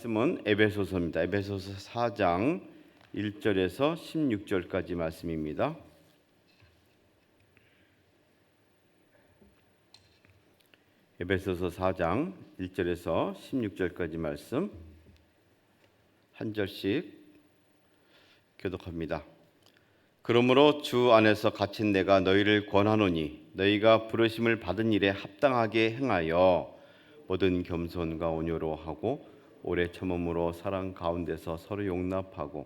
말씀은 에베소서입니다. 에베소서 4장 1절에서 16절까지 말씀입니다. 에베소서 4장 1절에서 16절까지 말씀 한 절씩 교독합니다. 그러므로 주 안에서 갇힌 내가 너희를 권하노니 너희가 부르심을 받은 일에 합당하게 행하여 모든 겸손과 온유로 하고 오래 참음으로 사랑 가운데서 서로 용납하고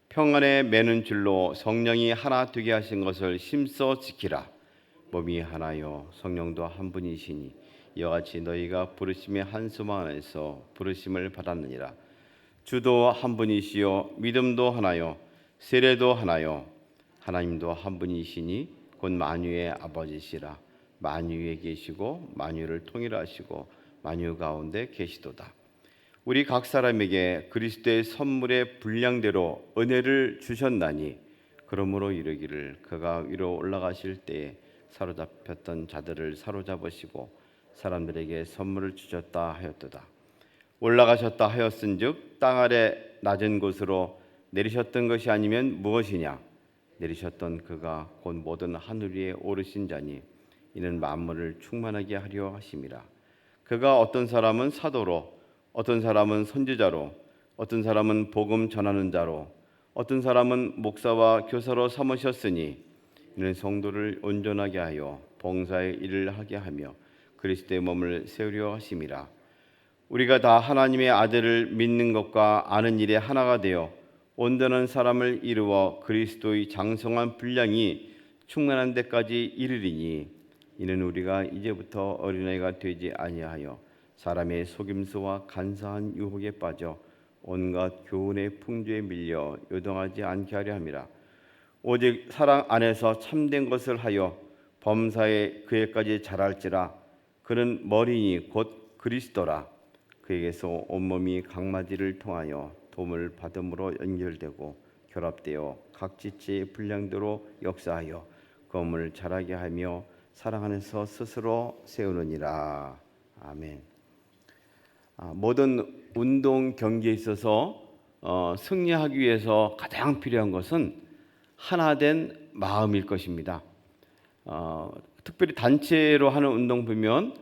평안에 매는 줄로 성령이 하나 되게 하신 것을 힘써 지키라. 몸이 하나요 성령도 한 분이시니 이와 같이 너희가 부르심의 한 소망 안에서 부르심을 받았느니라. 주도 한 분이시요 믿음도 하나요 세례도 하나요 하나님도 한 분이시니 곧 만유의 아버지시라. 만유에 계시고 만유를 통일하시고 만유 가운데 계시도다. 우리 각 사람에게 그리스도의 선물의 분량대로 은혜를 주셨나니 그러므로 이르기를 그가 위로 올라가실 때에 사로잡혔던 자들을 사로잡으시고 사람들에게 선물을 주셨다 하였도다. 올라가셨다 하였은즉 땅 아래 낮은 곳으로 내리셨던 것이 아니면 무엇이냐? 내리셨던 그가 곧 모든 하늘 위에 오르신 자니 이는 만물을 충만하게 하려 하심이라. 그가 어떤 사람은 사도로 어떤 사람은 선지자로 어떤 사람은 복음 전하는 자로 어떤 사람은 목사와 교사로 삼으셨으니 이는 성도를 온전하게 하여 봉사의 일을 하게 하며 그리스도의 몸을 세우려 하심이라. 우리가 다 하나님의 아들을 믿는 것과 아는 일에 하나가 되어 온전한 사람을 이루어 그리스도의 장성한 분량이 충만한 데까지 이르리니 이는 우리가 이제부터 어린아이가 되지 아니하여 사람의 속임수와 간사한 유혹에 빠져 온갖 교훈의 풍조에 밀려 요동하지 않게 하려 함이라. 오직 사랑 안에서 참된 것을 하여 범사에 그에까지 자랄지라. 그는 머리니 곧 그리스도라. 그에게서 온몸이 각마디를 통하여 도움을 받음으로 연결되고 결합되어 각 지체의 분량대로 역사하여 그 몸을 자라게 하며 사랑 안에서 스스로 세우느니라. 아멘. 모든 운동 경기에 있어서 승리하기 위해서 가장 필요한 것은 하나된 마음일 것입니다. 특별히 단체로 하는 운동 보면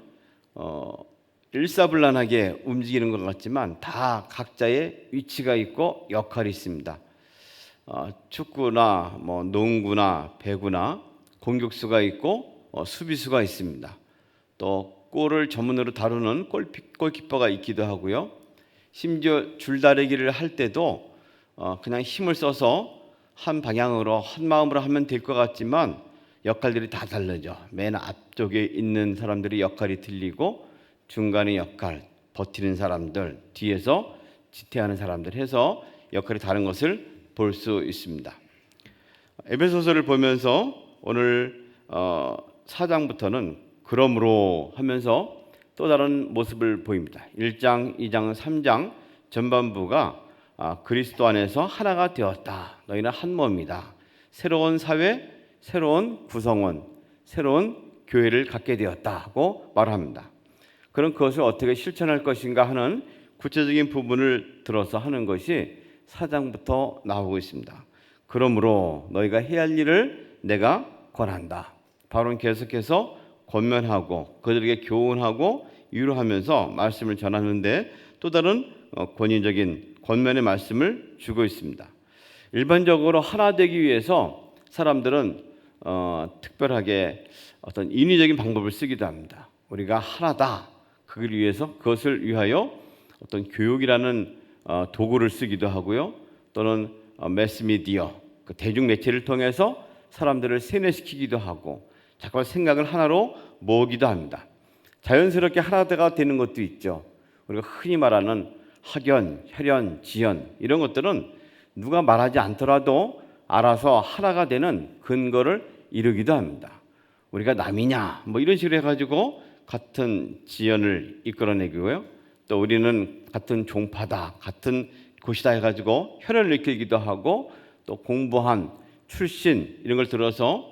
일사불란하게 움직이는 것 같지만 다 각자의 위치가 있고 역할이 있습니다. 축구나 농구나 배구나 공격수가 있고 수비수가 있습니다. 또 골을 전문으로 다루는 골키퍼가 있기도 하고요. 심지어 줄다리기를 할 때도 그냥 힘을 써서 한 방향으로 한 마음으로 하면 될 것 같지만 역할들이 다 다르죠. 맨 앞쪽에 있는 사람들의 역할이 틀리고 중간의 역할, 버티는 사람들, 뒤에서 지탱하는 사람들 해서 역할이 다른 것을 볼 수 있습니다. 에베소서를 보면서 오늘 4장부터는 그러므로 하면서 또 다른 모습을 보입니다. 1장, 2장, 3장 전반부가 그리스도 안에서 하나가 되었다. 너희는 한 몸이다. 새로운 사회, 새로운 구성원, 새로운 교회를 갖게 되었다 하고 말합니다. 그럼 그것을 어떻게 실천할 것인가 하는 구체적인 부분을 들어서 하는 것이 4장부터 나오고 있습니다. 그러므로 너희가 해야 할 일을 내가 권한다. 바울은 계속해서 권면하고 그들에게 교훈하고 위로하면서 말씀을 전하는데 또 다른 권위적인 권면의 말씀을 주고 있습니다. 일반적으로 하나 되기 위해서 사람들은 특별하게 어떤 인위적인 방법을 쓰기도 합니다. 우리가 하나다. 그걸 위해서 그것을 위하여 어떤 교육이라는 도구를 쓰기도 하고요. 또는 매스미디어, 그 대중매체를 통해서 사람들을 세뇌시키기도 하고 자꾸 생각을 하나로 모으기도 합니다. 자연스럽게 하나가 되는 것도 있죠. 우리가 흔히 말하는 학연, 혈연, 지연 이런 것들은 누가 말하지 않더라도 알아서 하나가 되는 근거를 이루기도 합니다. 우리가 남이냐 이런 식으로 해가지고 같은 지연을 이끌어내고요. 또 우리는 같은 종파다, 같은 곳이다 해가지고 혈연을 일으키기도 하고 또 공부한 출신 이런 걸 들어서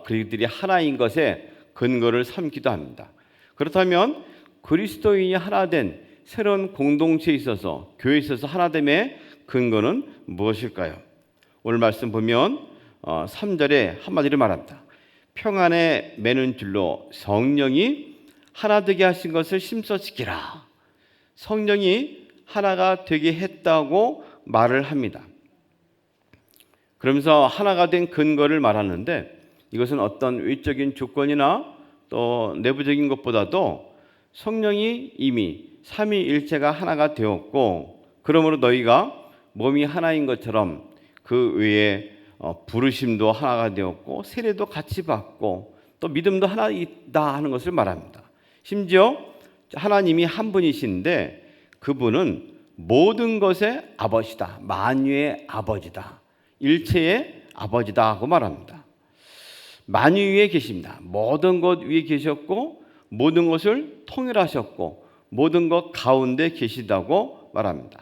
그들이 하나인 것에 근거를 삼기도 합니다. 그렇다면 그리스도인이 하나 된 새로운 공동체에 있어서 교회에 있어서 하나됨의 근거는 무엇일까요? 오늘 말씀 보면 3절에 한마디로 말합니다. 평안에 매는 줄로 성령이 하나 되게 하신 것을 심써 지키라. 성령이 하나가 되게 했다고 말을 합니다. 그러면서 하나가 된 근거를 말하는데 이것은 어떤 외적인 조건이나 또 내부적인 것보다도 성령이 이미 삼위일체가 하나가 되었고 그러므로 너희가 몸이 하나인 것처럼 그 외에 부르심도 하나가 되었고 세례도 같이 받고 또 믿음도 하나 있다 하는 것을 말합니다. 심지어 하나님이 한 분이신데 그분은 모든 것의 아버지다. 만유의 아버지다. 일체의 아버지다 하고 말합니다. 만유 위에 계십니다. 모든 것 위에 계셨고 모든 것을 통일하셨고 모든 것 가운데 계시다고 말합니다.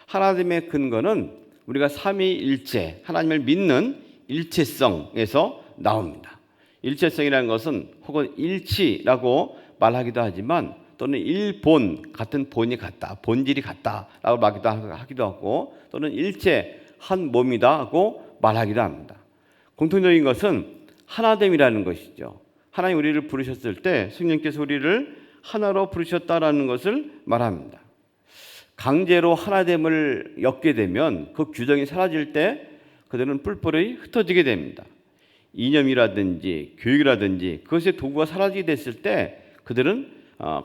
하나님의 근거는 우리가 삼위일체, 하나님을 믿는 일체성에서 나옵니다. 일체성이라는 것은 혹은 일치라고 말하기도 하지만 또는 일본, 같은 본이 같다, 본질이 같다라고 말하기도 하고 또는 일체, 한 몸이다 하고 말하기도 합니다. 공통적인 것은 하나됨이라는 것이죠. 하나님 우리를 부르셨을 때 성령께서 우리를 하나로 부르셨다라는 것을 말합니다. 강제로 하나됨을 엮게 되면 그 규정이 사라질 때 그들은 뿔뿔이 흩어지게 됩니다. 이념이라든지 교육이라든지 그것의 도구가 사라지게 됐을 때 그들은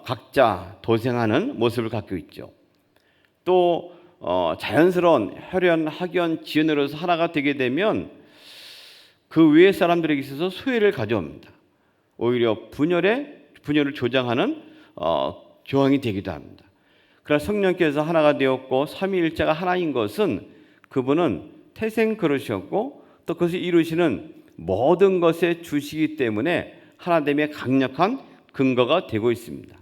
각자 도생하는 모습을 갖고 있죠. 또 자연스러운 혈연, 학연, 지연으로서 하나가 되게 되면 그 외의 사람들에게 있어서 소외를 가져옵니다. 오히려 분열을 조장하는 교황이 되기도 합니다. 그러나 성령께서 하나가 되었고 삼위일체가 하나인 것은 그분은 태생 그러셨고 또 그것을 이루시는 모든 것의 주시기 때문에 하나됨의 강력한 근거가 되고 있습니다.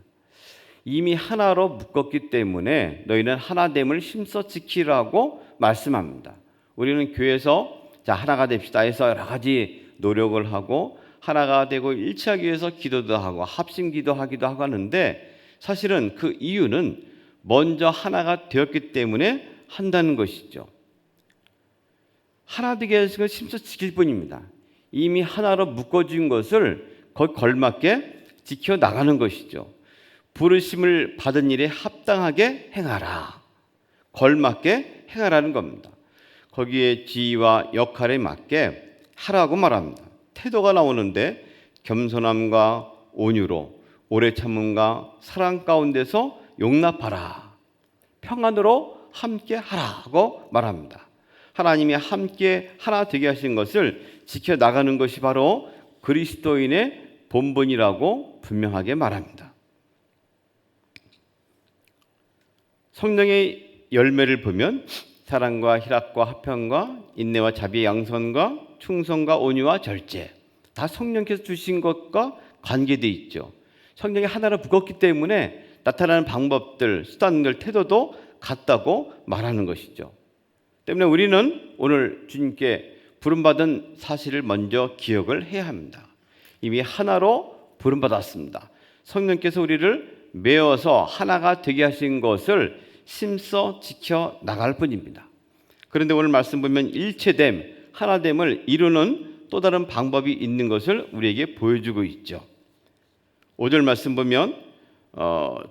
이미 하나로 묶었기 때문에 너희는 하나됨을 힘써 지키라고 말씀합니다. 우리는 교회에서 하나가 됩시다 해서 여러 가지 노력을 하고 하나가 되고 일치하기 위해서 기도도 하고 합심 기도하기도 하고 하는데 사실은 그 이유는 먼저 하나가 되었기 때문에 한다는 것이죠. 하나 되게 하신 것을 힘써 지킬 뿐입니다. 이미 하나로 묶어준 것을 거기 걸맞게 지켜나가는 것이죠. 부르심을 받은 일에 합당하게 행하라. 걸맞게 행하라는 겁니다. 거기에 지위와 역할에 맞게 하라고 말합니다. 태도가 나오는데 겸손함과 온유로 오래 참음과 사랑 가운데서 용납하라. 평안으로 함께 하라고 말합니다. 하나님이 함께 하나 되게 하신 것을 지켜나가는 것이 바로 그리스도인의 본분이라고 분명하게 말합니다. 성령의 열매를 보면 사랑과 희락과 화평과 인내와 자비의 양선과 충성과 온유와 절제 다 성령께서 주신 것과 관계되어 있죠. 성령이 하나로 묶었기 때문에 나타나는 방법들, 수단들, 태도도 같다고 말하는 것이죠. 때문에 우리는 오늘 주님께 부름받은 사실을 먼저 기억을 해야 합니다. 이미 하나로 부름받았습니다. 성령께서 우리를 메어서 하나가 되게 하신 것을 힘써 지켜 나갈 뿐입니다. 그런데 오늘 말씀 보면 일체됨, 하나됨을 이루는 또 다른 방법이 있는 것을 우리에게 보여주고 있죠. 5절 말씀 보면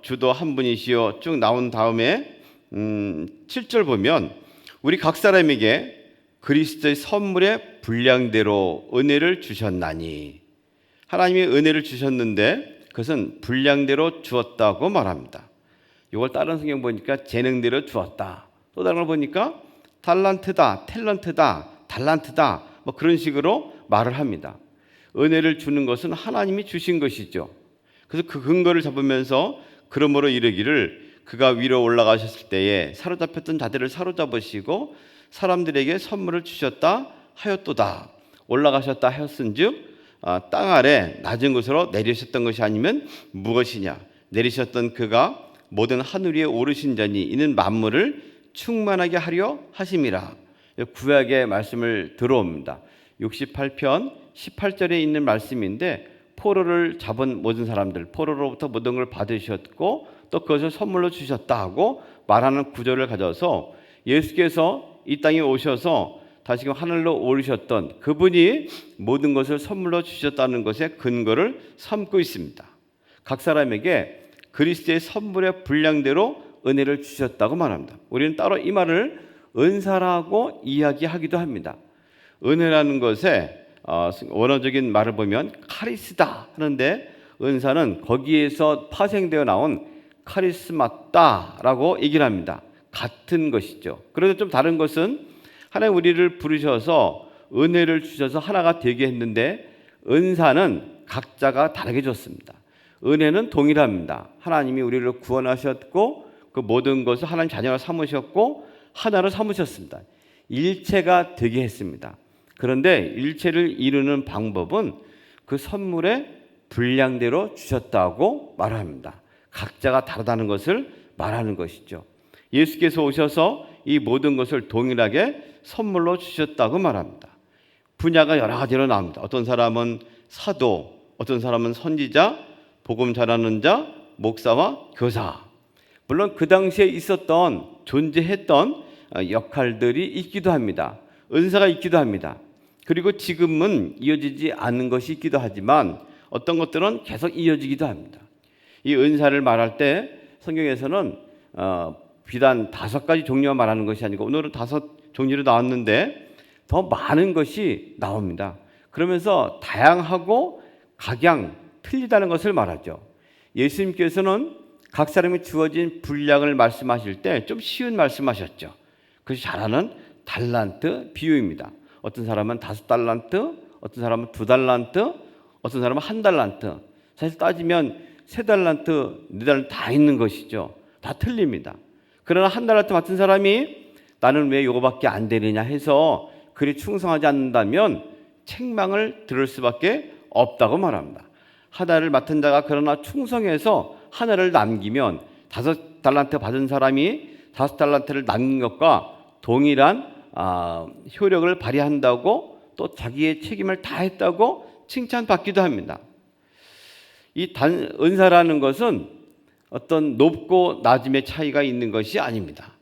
주도 한 분이시여 쭉 나온 다음에 7절 보면 우리 각 사람에게 그리스도의 선물의 분량대로 은혜를 주셨나니 하나님이 은혜를 주셨는데 그것은 분량대로 주었다고 말합니다. 이걸 다른 성경 보니까 재능대로 주었다. 또 다른 걸 보니까 탤런트다, 달란트다 뭐 그런 식으로 말을 합니다. 은혜를 주는 것은 하나님이 주신 것이죠. 그래서 그 근거를 잡으면서 그러므로 이르기를 그가 위로 올라가셨을 때에 사로잡혔던 자들을 사로잡으시고 사람들에게 선물을 주셨다 하였도다. 올라가셨다 하였은즉 땅 아래 낮은 곳으로 내리셨던 것이 아니면 무엇이냐. 내리셨던 그가 모든 하늘 위에 오르신 자니 이는 만물을 충만하게 하려 하심이라. 구약의 말씀을 들어옵니다. 68편 18절에 있는 말씀인데 포로를 잡은 모든 사람들, 포로로부터 모든 걸 받으셨고 또 그것을 선물로 주셨다 하고 말하는 구절을 가져서 예수께서 이 땅에 오셔서 다시금 하늘로 오르셨던 그분이 모든 것을 선물로 주셨다는 것에 근거를 삼고 있습니다. 각 사람에게 그리스도의 선물의 분량대로 은혜를 주셨다고 말합니다. 우리는 따로 이 말을 은사라고 이야기하기도 합니다. 은혜라는 것에 원어적인 말을 보면 카리스다 하는데 은사는 거기에서 파생되어 나온 카리스마다라고 얘기를 합니다. 같은 것이죠. 그런데 좀 다른 것은 하나님 우리를 부르셔서 은혜를 주셔서 하나가 되게 했는데 은사는 각자가 다르게 줬습니다. 은혜는 동일합니다. 하나님이 우리를 구원하셨고 그 모든 것을 하나님 자녀로 삼으셨고 하나로 삼으셨습니다. 일체가 되게 했습니다. 그런데 일체를 이루는 방법은 그 선물의 분량대로 주셨다고 말합니다. 각자가 다르다는 것을 말하는 것이죠. 예수께서 오셔서 이 모든 것을 동일하게 선물로 주셨다고 말합니다. 분야가 여러 가지로 나옵니다. 어떤 사람은 사도, 어떤 사람은 선지자, 복음 전하는 자, 목사와 교사. 물론 그 당시에 있었던 존재했던 역할들이 있기도 합니다. 은사가 있기도 합니다. 그리고 지금은 이어지지 않는 것이 있기도 하지만 어떤 것들은 계속 이어지기도 합니다. 이 은사를 말할 때 성경에서는 비단 5가지 종류만 말하는 것이 아니고 오늘은 5 종류로 나왔는데 더 많은 것이 나옵니다. 그러면서 다양하고 각양 틀리다는 것을 말하죠. 예수님께서는 각 사람이 주어진 분량을 말씀하실 때 좀 쉬운 말씀하셨죠. 그것이 잘 아는 달란트 비유입니다. 어떤 사람은 5달란트, 어떤 사람은 2달란트, 어떤 사람은 1달란트. 사실 따지면 3달란트, 4달란트 다 있는 것이죠. 다 틀립니다. 그러나 1달란트 맡은 사람이 나는 왜 이거밖에 안 되느냐 해서 그리 충성하지 않는다면 책망을 들을 수밖에 없다고 말합니다. 하나를 맡은 자가 그러나 충성해서 하나를 남기면 5달란트 받은 사람이 5달란트를 남긴 것과 동일한 효력을 발휘한다고 또 자기의 책임을 다했다고 칭찬받기도 합니다. 이 은사라는 것은 어떤 높고 낮음의 차이가 있는 것이 아닙니다.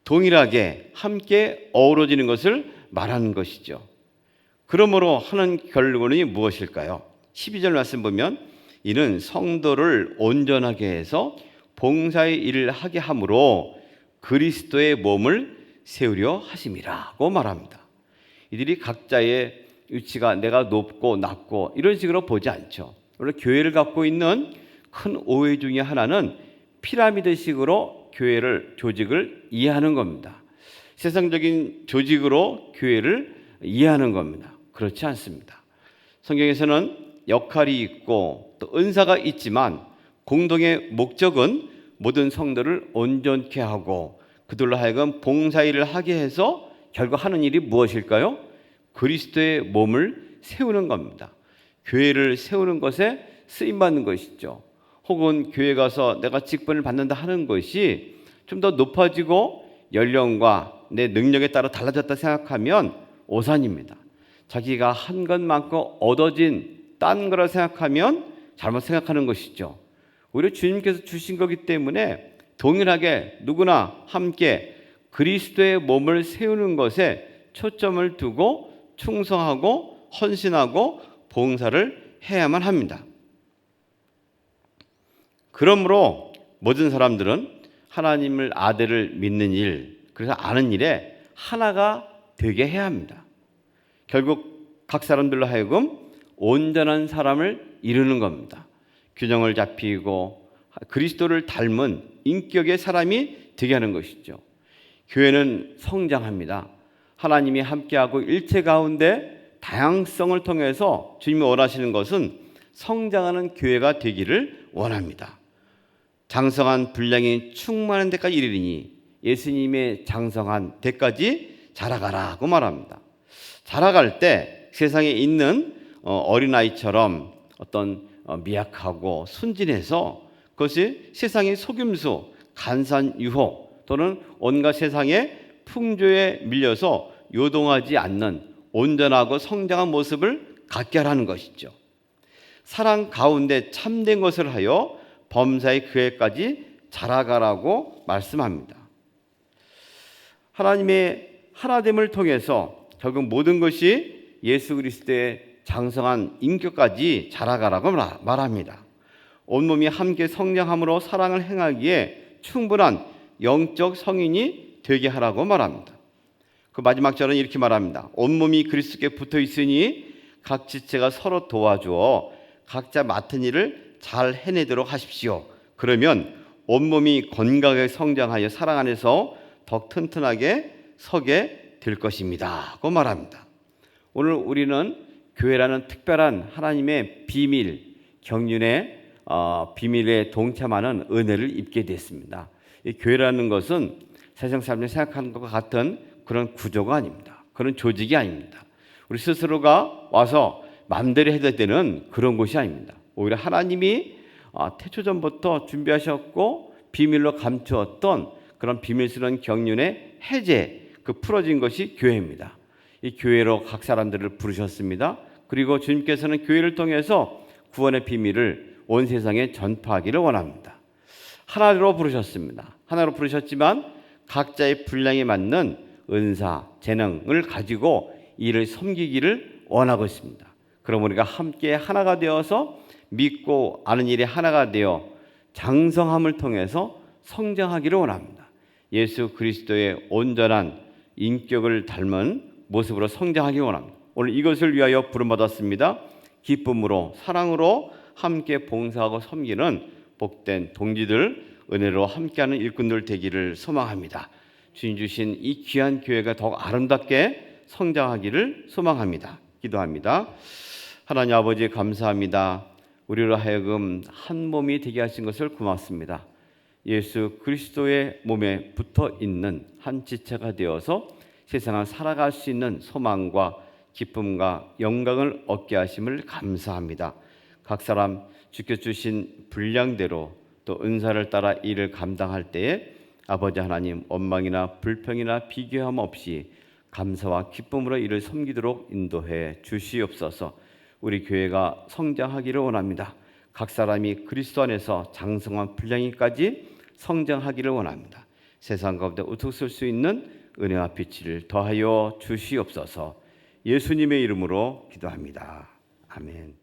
동일하게 함께 어우러지는 것을 말하는 것이죠. 그러므로 하는 결론이 무엇일까요? 12절 말씀 보면 이는 성도를 온전하게 해서 봉사의 일을 하게 함으로 그리스도의 몸을 세우려 하심이라고 말합니다. 이들이 각자의 위치가 내가 높고 낮고 이런 식으로 보지 않죠. 원래 교회를 갖고 있는 큰 오해 중에 하나는 피라미드식으로 교회를 조직을 이해하는 겁니다. 세상적인 조직으로 교회를 이해하는 겁니다. 그렇지 않습니다. 성경에서는 역할이 있고 또 은사가 있지만 공동의 목적은 모든 성도를 온전케 하고 그들로 하여금 봉사일을 하게 해서 결국 하는 일이 무엇일까요? 그리스도의 몸을 세우는 겁니다. 교회를 세우는 것에 쓰임받는 것이죠. 혹은 교회 가서 내가 직분을 받는다 하는 것이 좀 더 높아지고 연령과 내 능력에 따라 달라졌다 생각하면 오산입니다. 자기가 한 것만큼 얻어진 딴 거라 생각하면 잘못 생각하는 것이죠. 오히려 주님께서 주신 거기 때문에 동일하게 누구나 함께 그리스도의 몸을 세우는 것에 초점을 두고 충성하고 헌신하고 봉사를 해야만 합니다. 그러므로 모든 사람들은 하나님을 아들을 믿는 일, 그래서 아는 일에 하나가 되게 해야 합니다. 결국 각 사람들로 하여금 온전한 사람을 이루는 겁니다. 균형을 잡히고 그리스도를 닮은 인격의 사람이 되게 하는 것이죠. 교회는 성장합니다. 하나님이 함께하고 일체 가운데 다양성을 통해서 주님이 원하시는 것은 성장하는 교회가 되기를 원합니다. 장성한 분량이 충만한 데까지 이르리니 예수님의 장성한 데까지 자라가라고 말합니다. 자라갈 때 세상에 있는 어린아이처럼 어떤 미약하고 순진해서 그것이 세상의 속임수, 간산 유혹 또는 온갖 세상의 풍조에 밀려서 요동하지 않는 온전하고 성장한 모습을 갖게 하라는 것이죠. 사랑 가운데 참된 것을 하여 범사의 그에까지 자라가라고 말씀합니다. 하나님의 하나됨을 통해서 결국 모든 것이 예수 그리스도의 장성한 인격까지 자라가라고 말합니다. 온몸이 함께 성장함으로 사랑을 행하기에 충분한 영적 성인이 되게 하라고 말합니다. 그 마지막 절은 이렇게 말합니다. 온몸이 그리스도께 붙어 있으니 각 지체가 서로 도와주어 각자 맡은 일을 잘 해내도록 하십시오. 그러면 온몸이 건강하게 성장하여 사랑 안에서 더 튼튼하게 서게 될 것입니다. 그 말합니다. 오늘 우리는 교회라는 특별한 하나님의 비밀, 경륜의 비밀에 동참하는 은혜를 입게 됐습니다. 이 교회라는 것은 세상 사람들이 생각하는 것과 같은 그런 구조가 아닙니다. 그런 조직이 아닙니다. 우리 스스로가 와서 마음대로 해야 되는 그런 곳이 아닙니다. 오히려 하나님이 태초전부터 준비하셨고 비밀로 감추었던 그런 비밀스러운 경륜의 해제, 그 풀어진 것이 교회입니다. 이 교회로 각 사람들을 부르셨습니다. 그리고 주님께서는 교회를 통해서 구원의 비밀을 온 세상에 전파하기를 원합니다. 하나로 부르셨습니다. 하나로 부르셨지만 각자의 분량에 맞는 은사, 재능을 가지고 이를 섬기기를 원하고 있습니다. 그럼 우리가 함께 하나가 되어서 믿고 아는 일에 하나가 되어 장성함을 통해서 성장하기를 원합니다. 예수 그리스도의 온전한 인격을 닮은 모습으로 성장하기 원합니다. 오늘 이것을 위하여 부름받았습니다. 기쁨으로 사랑으로 함께 봉사하고 섬기는 복된 동지들, 은혜로 함께하는 일꾼들 되기를 소망합니다. 주님 주신 이 귀한 교회가 더욱 아름답게 성장하기를 소망합니다. 기도합니다. 하나님 아버지 감사합니다. 우리로 하여금 한 몸이 되게 하신 것을 고맙습니다. 예수 그리스도의 몸에 붙어 있는 한 지체가 되어서 세상을 살아갈 수 있는 소망과 기쁨과 영광을 얻게 하심을 감사합니다. 각 사람 주께 주신 분량대로 또 은사를 따라 일을 감당할 때에 아버지 하나님 원망이나 불평이나 비교함 없이 감사와 기쁨으로 이를 섬기도록 인도해 주시옵소서. 우리 교회가 성장하기를 원합니다. 각 사람이 그리스도 안에서 장성한 분량이까지 성장하기를 원합니다. 세상 가운데 우뚝 설 수 있는 은혜와 빛을 더하여 주시옵소서. 예수님의 이름으로 기도합니다. 아멘.